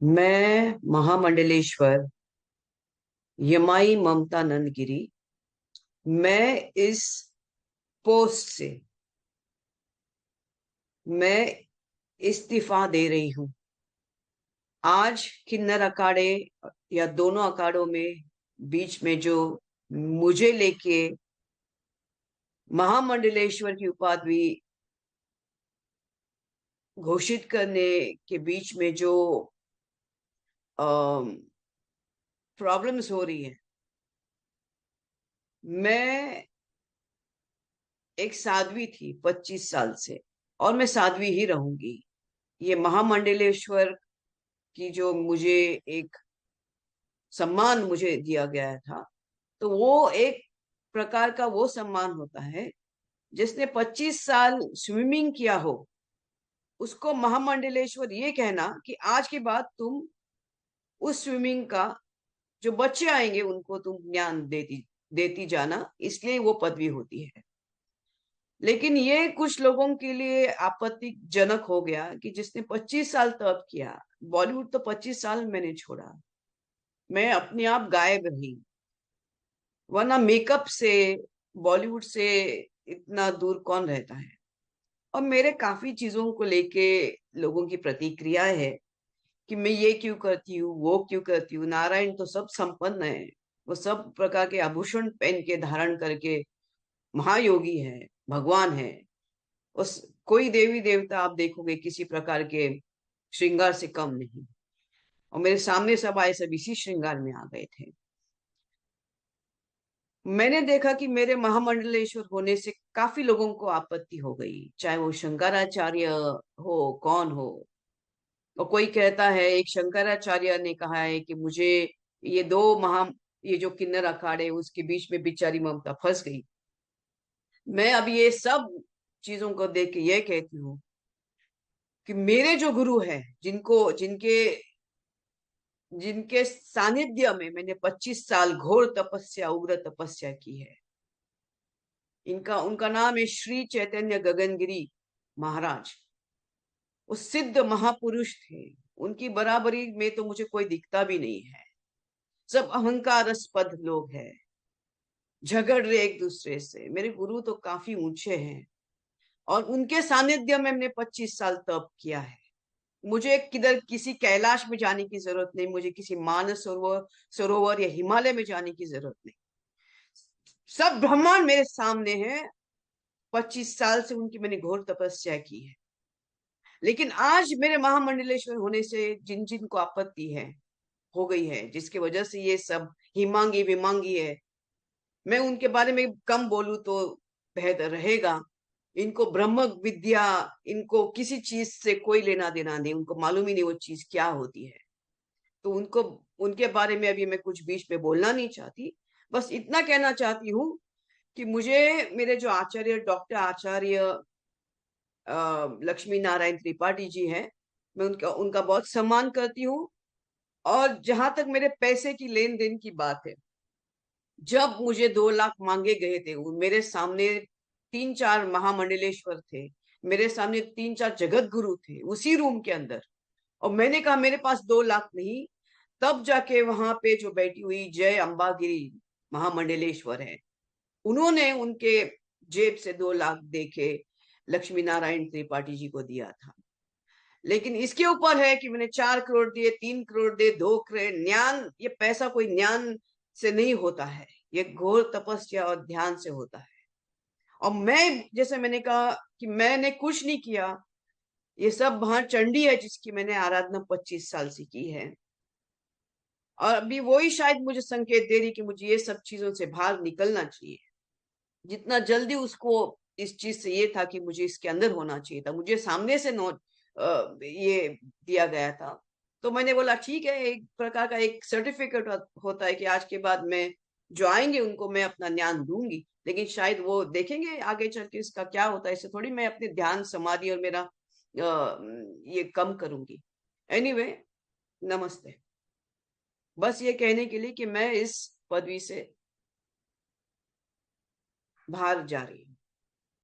मैं महामंडलेश्वर यमाई ममतानंद गिरी। मैं इस पोस्ट से मैं इस्तीफा दे रही हूं। आज किन्नर अखाड़े या दोनों अखाड़ों में बीच में जो मुझे लेके महामंडलेश्वर की उपाधि घोषित करने के बीच में जो प्रॉब्लम्स हो रही है। मैं एक साध्वी थी 25 साल से, और मैं साध्वी ही रहूंगी। ये महामंडलेश्वर की जो मुझे एक सम्मान मुझे दिया गया था, तो वो एक प्रकार का वो सम्मान होता है। जिसने 25 साल स्विमिंग किया हो, उसको महामंडलेश्वर ये कहना कि आज के बाद तुम उस स्विमिंग का जो बच्चे आएंगे उनको तुम ज्ञान देती देती जाना, इसलिए वो पदवी होती है। लेकिन ये कुछ लोगों के लिए आपत्तिजनक हो गया कि जिसने 25 साल तप किया। बॉलीवुड तो 25 साल मैंने छोड़ा, मैं अपने आप गायब रही, वरना मेकअप से बॉलीवुड से इतना दूर कौन रहता है। और मेरे काफी चीजों को लेके लोगों की प्रतिक्रिया है कि मैं ये क्यों करती हूँ, वो क्यों करती हूँ। नारायण तो सब संपन्न है, वो सब प्रकार के आभूषण पहन के धारण करके महायोगी है, भगवान है। उस कोई देवी देवता आप देखोगे किसी प्रकार के श्रृंगार से कम नहीं। और मेरे सामने सब आए, सब इसी श्रृंगार में आ गए थे। मैंने देखा कि मेरे महामंडलेश्वर होने से काफी लोगों को आपत्ति हो गई, चाहे वो शंकराचार्य हो, कौन हो। और कोई कहता है, एक शंकराचार्य ने कहा है कि मुझे ये दो महा ये जो किन्नर अखाड़े उसके बीच में बेचारी ममता फंस गई। मैं अब ये सब चीजों को देख के ये कहती हूँ कि मेरे जो गुरु हैं, जिनको जिनके जिनके सानिध्य में मैंने 25 साल घोर तपस्या, उग्र तपस्या की है, इनका उनका नाम है श्री चैतन्य गगनगिरी महाराज। वो सिद्ध महापुरुष थे। उनकी बराबरी में तो मुझे कोई दिखता भी नहीं है। सब अहंकारस्पद लोग हैं, झगड़ रहे एक दूसरे से। मेरे गुरु तो काफी ऊंचे हैं, और उनके सानिध्य में मैंने 25 साल तप किया है। मुझे किधर किसी कैलाश में जाने की जरूरत नहीं, मुझे किसी मानस सरोवर सरोवर या हिमालय में जाने की जरूरत नहीं। सब ब्रह्मांड मेरे सामने है। 25 साल से उनकी मैंने घोर तपस्या की है। लेकिन आज मेरे महामंडलेश्वर होने से जिन जिन को आपत्ति है, हो गई है, जिसकी वजह से ये सब हिमांगी विमांगी है, मैं उनके बारे में कम बोलूं तो बेहतर रहेगा। इनको ब्रह्म विद्या, इनको किसी चीज से कोई लेना देना नहीं, उनको मालूम ही नहीं वो चीज क्या होती है। तो उनको उनके बारे में अभी मैं कुछ बीच में बोलना नहीं चाहती। बस इतना कहना चाहती हूँ कि मुझे मेरे जो आचार्य, डॉक्टर आचार्य लक्ष्मी नारायण त्रिपाठी जी हैं, मैं उनका उनका बहुत सम्मान करती हूँ। और जहां तक मेरे पैसे की लेन देन की बात है, जब मुझे 2 लाख मांगे गए थे, मेरे सामने 3-4 महामंडलेश्वर थे, मेरे सामने 3-4 जगत गुरु थे उसी रूम के अंदर। और मैंने कहा मेरे पास 2 लाख नहीं। तब जाके वहां पे जो बैठी हुई जय अंबागिरी महामंडलेश्वर है, उन्होंने उनके जेब से 2 लाख देके लक्ष्मी नारायण त्रिपाठी जी को दिया था। लेकिन इसके ऊपर है कि मैंने 4 करोड़ दिए, 3 करोड़ दिए, 2 करोड़। ज्ञान, ये पैसा कोई ज्ञान से नहीं होता है, ये घोर तपस्या और ध्यान से होता है। और मैं, जैसे मैंने कहा कि मैंने कुछ नहीं किया, ये सब वहां चंडी है जिसकी मैंने आराधना 25 साल से की है। और अभी वही शायद मुझे संकेत दे रही कि मुझे ये सब चीजों से बाहर निकलना चाहिए। जितना जल्दी उसको इस चीज से ये था कि मुझे इसके अंदर होना चाहिए था, मुझे सामने से नोट ये दिया गया था। तो मैंने बोला ठीक है, एक प्रकार का एक सर्टिफिकेट होता है कि आज के बाद मैं जो आएंगे उनको मैं अपना ज्ञान दूंगी। लेकिन शायद वो देखेंगे आगे चल के इसका क्या होता है। इससे थोड़ी मैं अपने ध्यान समाधि और मेरा ये कम करूंगी। एनीवे, नमस्ते। बस ये कहने के लिए कि मैं इस पदवी से बाहर जा रही हूँ।